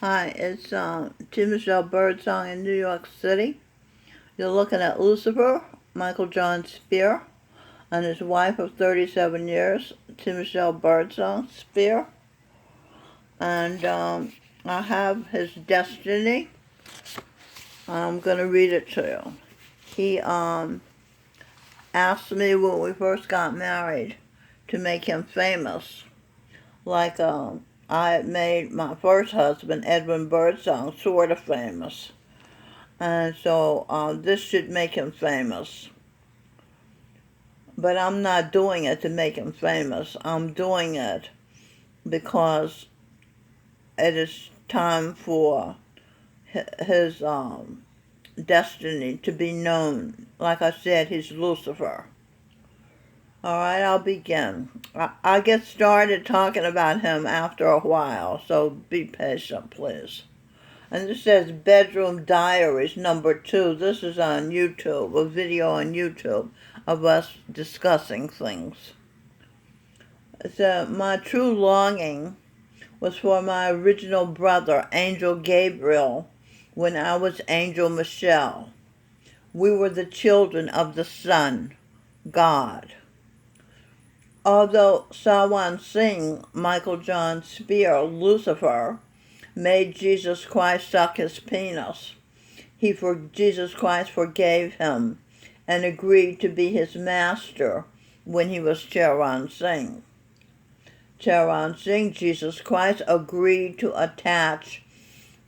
Hi, it's T. Michelle Birdsong in New York City. You're looking at Lucifer, Michael John Speer, and his wife of 37 years, T. Michelle Birdsong Speer. And I have his destiny. I'm going to read it to you. He asked me when we first got married to make him famous. Like I had made my first husband, Edwin Birdsong, sort of famous. And so this should make him famous. But I'm not doing it to make him famous. I'm doing it because it is time for his destiny to be known. Like I said, he's Lucifer. All right, I'll begin. I'll get started talking about him after a while, so be patient, please. And this says Bedroom Diaries #2. This is on YouTube, a video on YouTube of us discussing things. It said, my true longing was for my original brother, Angel Gabriel, when I was Angel Michelle. We were the children of the Son, God. Although Sawan Singh, Michael John Speer, Lucifer, made Jesus Christ suck his penis, Jesus Christ forgave him and agreed to be his master when he was Charan Singh. Charan Singh, Jesus Christ, agreed to attach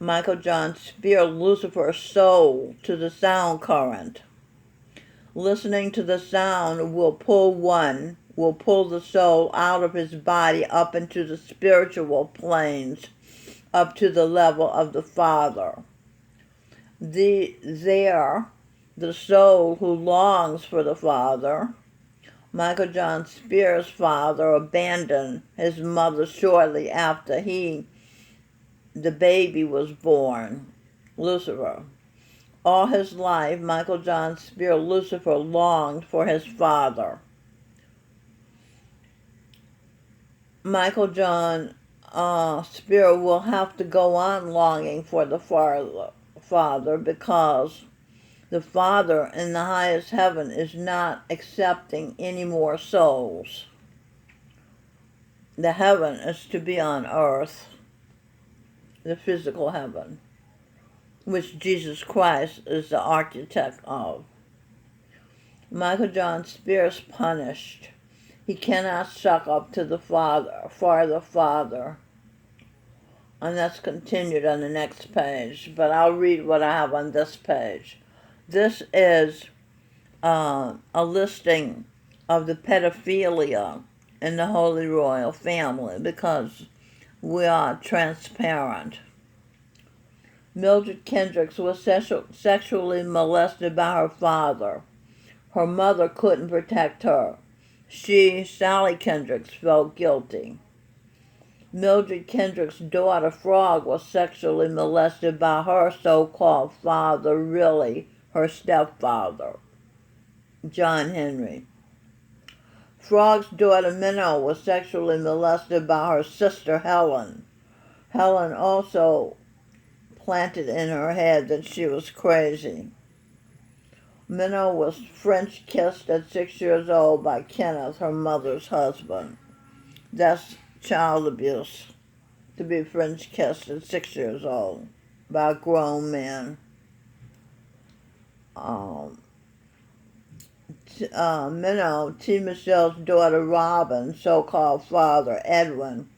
Michael John Speer, Lucifer's soul to the sound current. Listening to the sound will pull the soul out of his body up into the spiritual planes, up to the level of the Father. The soul who longs for the Father, Michael John Speer's father, abandoned his mother shortly after the baby was born, Lucifer. All his life, Michael John Speer, Lucifer, longed for his father. Michael John Speer will have to go on longing for the Father because the Father in the highest heaven is not accepting any more souls. The heaven is to be on earth, the physical heaven, which Jesus Christ is the architect of. Michael John Speer is punished. He cannot suck up to the Father, for the Father. And that's continued on the next page, but I'll read what I have on this page. This is a listing of the pedophilia in the Holy Royal Family because we are transparent. Mildred Kendricks was sexually molested by her father. Her mother couldn't protect her. Sally Kendricks, felt guilty. Mildred Kendricks' daughter, Frog, was sexually molested by her so-called father, really her stepfather, John Henry. Frog's daughter, Minnow, was sexually molested by her sister, Helen. Helen also planted in her head that she was crazy. Minnow was French kissed at 6 years old by Kenneth, her mother's husband. That's child abuse, to be French kissed at 6 years old by a grown man. Minnow, T. Michelle's daughter Robin, so-called father Edwin,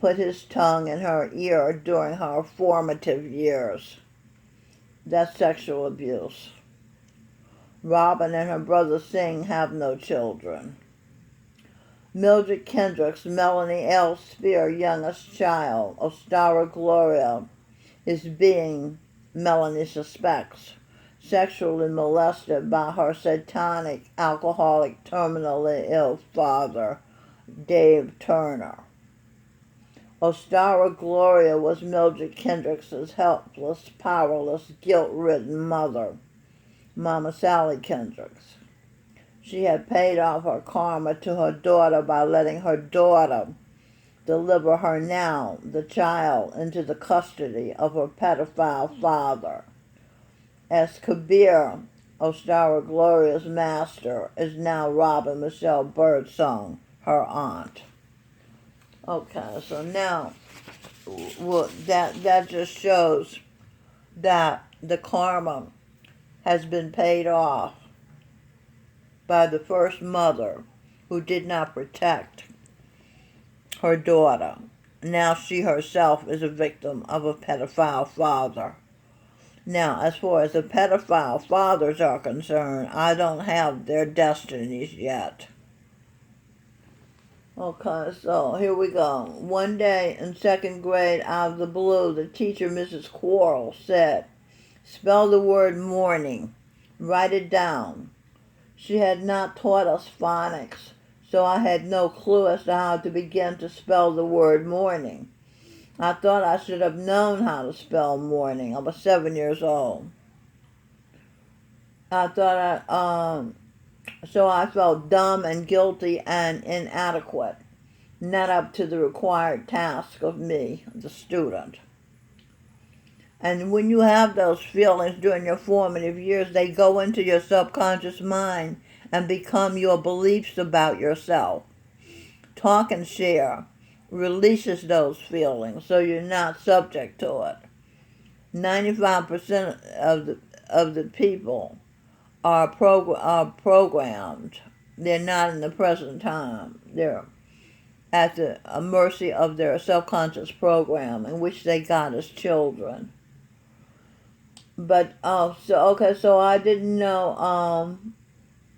put his tongue in her ear during her formative years. That's sexual abuse. Robin and her brother Singh have no children. Mildred Kendricks, Melanie L. Speer, youngest child, Ostara Gloria, is being, Melanie suspects, sexually molested by her satanic, alcoholic, terminally ill father, Dave Turner. Ostara Gloria was Mildred Kendricks' helpless, powerless, guilt-ridden mother, Mama Sally Kendricks. She had paid off her karma to her daughter by letting her daughter deliver her now, the child, into the custody of her pedophile father, as Kabir, Ostara Gloria's master, is now robbing Michelle Birdsong, her aunt. Okay, so now that just shows that the karma has been paid off by the first mother who did not protect her daughter. Now she herself is a victim of a pedophile father. Now, as far as the pedophile fathers are concerned, I don't have their destinies yet. Okay, so here we go. One day in second grade, out of the blue, the teacher, Mrs. Quarles, said, "Spell the word morning. Write it down." She had not taught us phonics, so I had no clue as to how to begin to spell the word morning. I thought I should have known how to spell morning. I was 7 years old. So I felt dumb and guilty and inadequate, not up to the required task of me, the student. And when you have those feelings during your formative years, they go into your subconscious mind and become your beliefs about yourself. Talk and Share releases those feelings so you're not subject to it. 95% of the people are programmed. They're not in the present time. They're at the mercy of their subconscious programming, which they got as children. But so I didn't know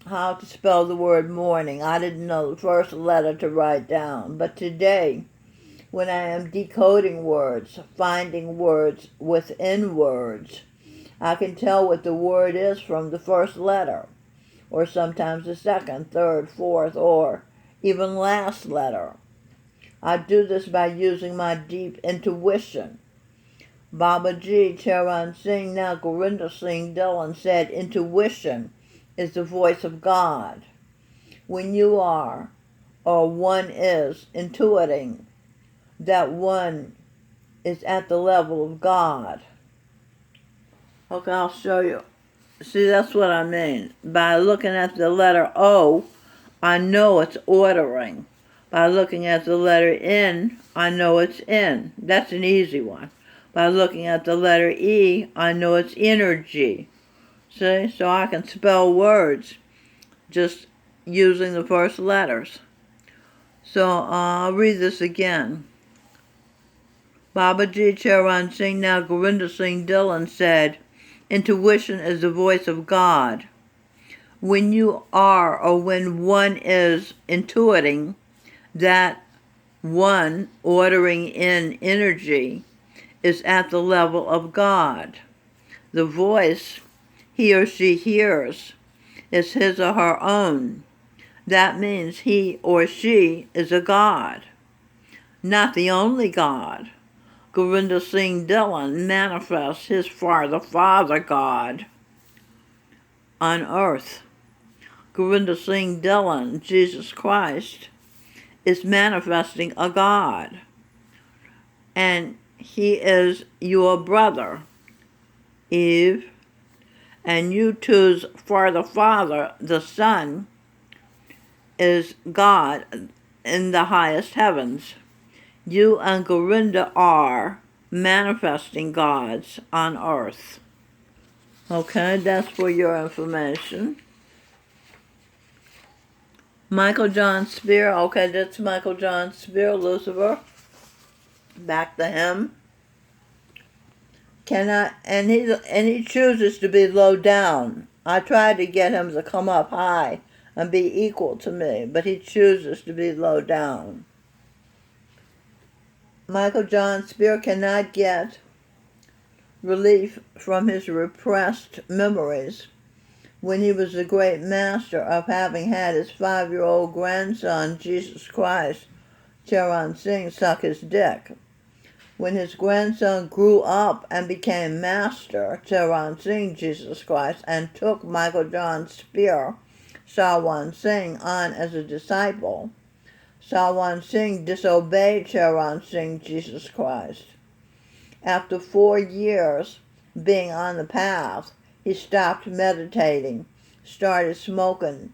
how to spell the word morning. I didn't know the first letter to write down. But today, when I am decoding words, finding words within words, I can tell what the word is from the first letter, or sometimes the second, third, fourth, or even last letter. I do this by using my deep intuition. Babaji Charan Singh, now Gurinder Singh Dillon, said intuition is the voice of God. When you are, or one is, intuiting, that one is at the level of God. Okay, I'll show you. See, that's what I mean. By looking at the letter O, I know it's ordering. By looking at the letter N, I know it's in. That's an easy one. By looking at the letter E, I know it's energy. See? So I can spell words just using the first letters. So I'll read this again. Babaji Charan Singh, now Gurinder Singh Dillon, said, intuition is the voice of God. When you are, or when one is intuiting, that one ordering in energy is at the level of God. The voice he or she hears is his or her own. That means he or she is a God, not the only God. Gurinder Singh Dillon manifests his Father God on earth. Gurinder Singh Dillon, Jesus Christ, is manifesting a God. And he is your brother, Eve, and you two's Father, the Son, is God in the highest heavens. You and Gurinder are manifesting gods on earth. Okay, that's for your information. Michael John Speer, okay, that's Michael John Speer, Lucifer. Back to him. And he chooses to be low down. I tried to get him to come up high and be equal to me, but he chooses to be low down. Michael John Speer cannot get relief from his repressed memories when he was the great master of having had his 5-year-old grandson, Jesus Christ, Charan Singh, suck his dick. When his grandson grew up and became master, Charan Singh, Jesus Christ, and took Michael John Speer, Charan Singh, on as a disciple, Sawan Singh disobeyed Charan Singh Jesus Christ. After 4 years being on the path, he stopped meditating, started smoking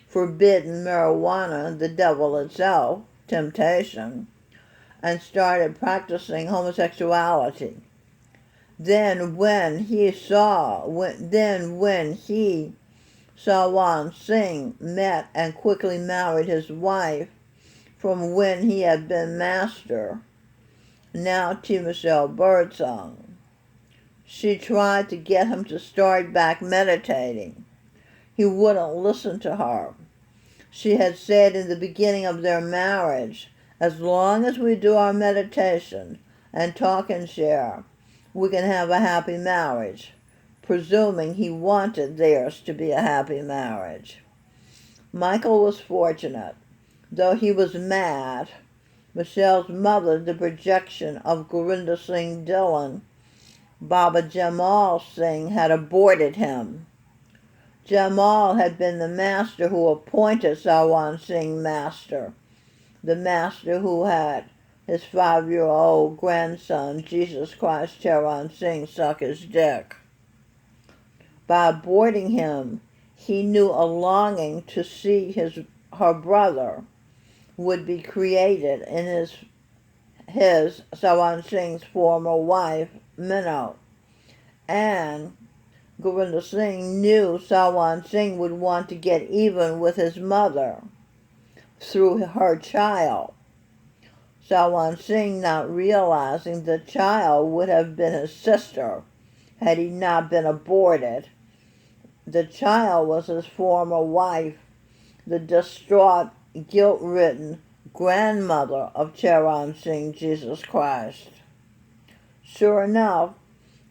forbidden marijuana, the devil itself, temptation, and started practicing homosexuality. Then when he Sawan Singh met and quickly married his wife from when he had been master, now T. Michelle Birdsong. She tried to get him to start back meditating. He wouldn't listen to her. She had said in the beginning of their marriage, as long as we do our meditation and talk and share, we can have a happy marriage, presuming he wanted theirs to be a happy marriage. Michael was fortunate. Though he was mad, Michelle's mother, the projection of Gurinder Singh Dhillon, Baba Jamal Singh, had aborted him. Jamal had been the master who appointed Sawan Singh master, the master who had his 5-year-old grandson, Jesus Christ Charan Singh, suck his dick. By aborting him, he knew a longing to see her brother would be created in his Sawan Singh's former wife, Minnow. And Gurinder Singh knew Sawan Singh would want to get even with his mother through her child. Sawan Singh, not realizing the child would have been his sister had he not been aborted. The child was his former wife, the distraught, guilt-ridden grandmother of Charan Singh Jesus Christ. Sure enough,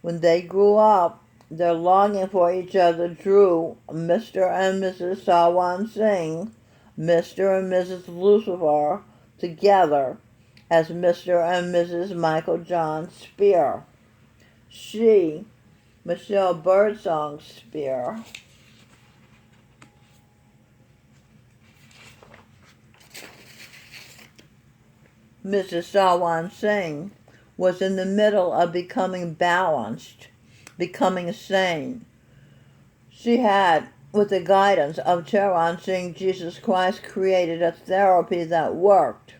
when they grew up, their longing for each other drew Mr. and Mrs. Sawan Singh, Mr. and Mrs. Lucifer, together as Mr. and Mrs. Michael John Speer. She, Michelle Birdsong Speer, Mrs. Sawan Singh, was in the middle of becoming balanced, becoming sane. She had, with the guidance of Charan Singh Jesus Christ, created a therapy that worked.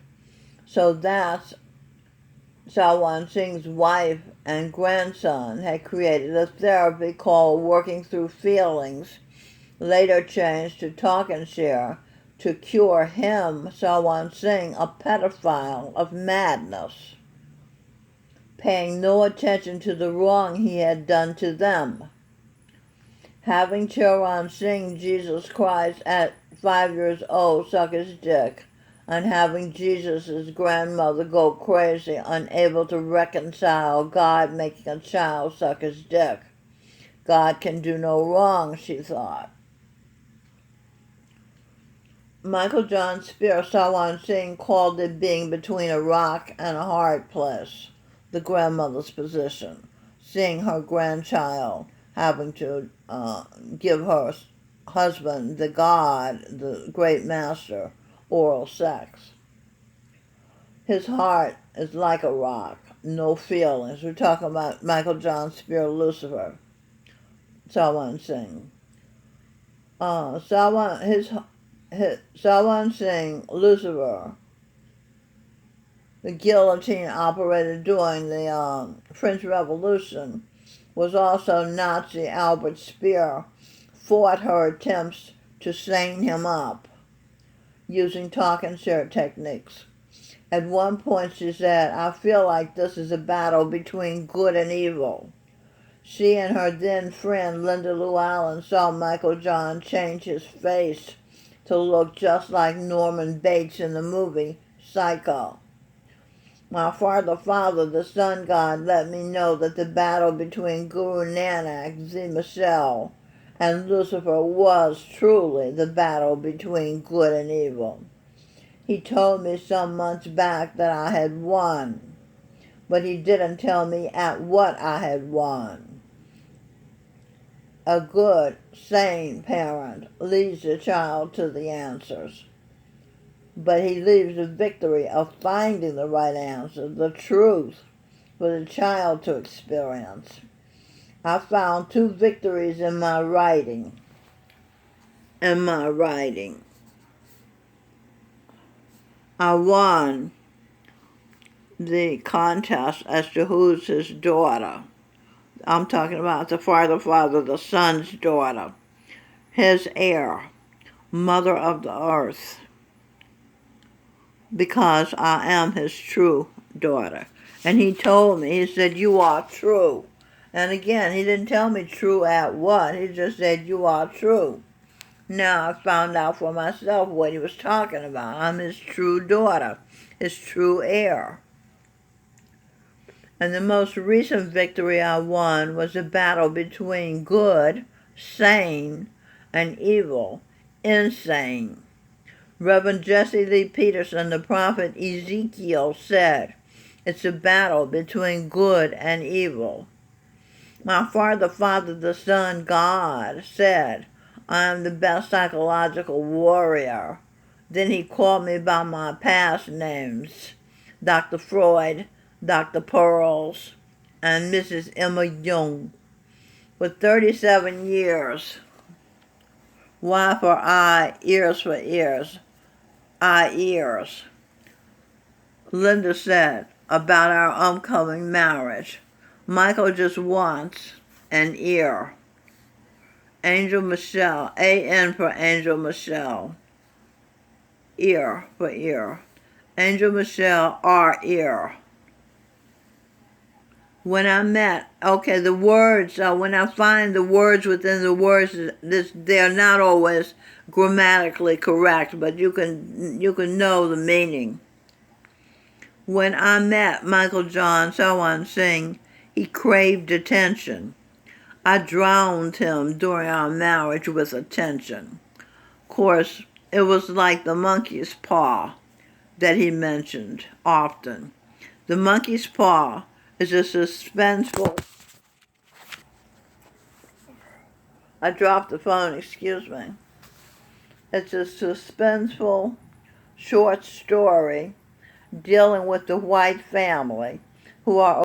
So that Sawan Singh's wife and grandson had created a therapy called Working Through Feelings, later changed to Talk and Share, to cure him, Sawan Singh, a pedophile of madness, paying no attention to the wrong he had done to them. Having Charan Singh Jesus Christ at 5 years old suck his dick, and having Jesus' grandmother go crazy, unable to reconcile God making a child suck his dick. God can do no wrong, she thought. Michael John Speer, Sawan Singh, called it being between a rock and a hard place, the grandmother's position, seeing her grandchild having to give her husband, the God, the great master, oral sex. His heart is like a rock, no feelings. We're talking about Michael John Speer, Lucifer, Sawan Singh. Sawan Singh, Lucifer, the guillotine operated during the French Revolution, was also Nazi Albert Speer, fought her attempts to sane him up using talk and share techniques. At one point she said, I feel like this is a battle between good and evil. She and her then friend Linda Llewellyn saw Michael John change his face to look just like Norman Bates in the movie Psycho. My father, the sun god, let me know that the battle between Guru Nanak, the Michelle, and Lucifer was truly the battle between good and evil. He told me some months back that I had won, but he didn't tell me at what I had won. A good, sane parent leads the child to the answers. but he leaves the victory of finding the right answer, the truth, for the child to experience. I found 2 victories in my writing. I won the contest as to who's his daughter. I'm talking about the father, the son's daughter, his heir, mother of the earth, because I am his true daughter. And he told me, he said, you are true. And again, he didn't tell me true at what, he just said, you are true. Now I found out for myself what he was talking about. I'm his true daughter, his true heir. And the most recent victory I won was a battle between good, sane, and evil, insane. Reverend Jesse Lee Peterson, the prophet Ezekiel, said, it's a battle between good and evil. My father, the Son, God, said, I am the best psychological warrior. Then he called me by my past names, Dr. Freud, Dr. Pearls, and Mrs. Emma Jung. For 37 years, Y for eye, ears for ears, eye ears, Linda said about our upcoming marriage. Michael just wants an ear. Angel Michelle, A-N for Angel Michelle, ear for ear. Angel Michelle, our ear. When I met, okay, the words, when I find the words within the words, they're not always grammatically correct, but you can know the meaning. When I met Michael John Sawan Singh, he craved attention. I drowned him during our marriage with attention. Of course, it was like the monkey's paw that he mentioned often. The monkey's paw is a suspenseful... I dropped the phone, excuse me. It's a suspenseful short story dealing with the white family who are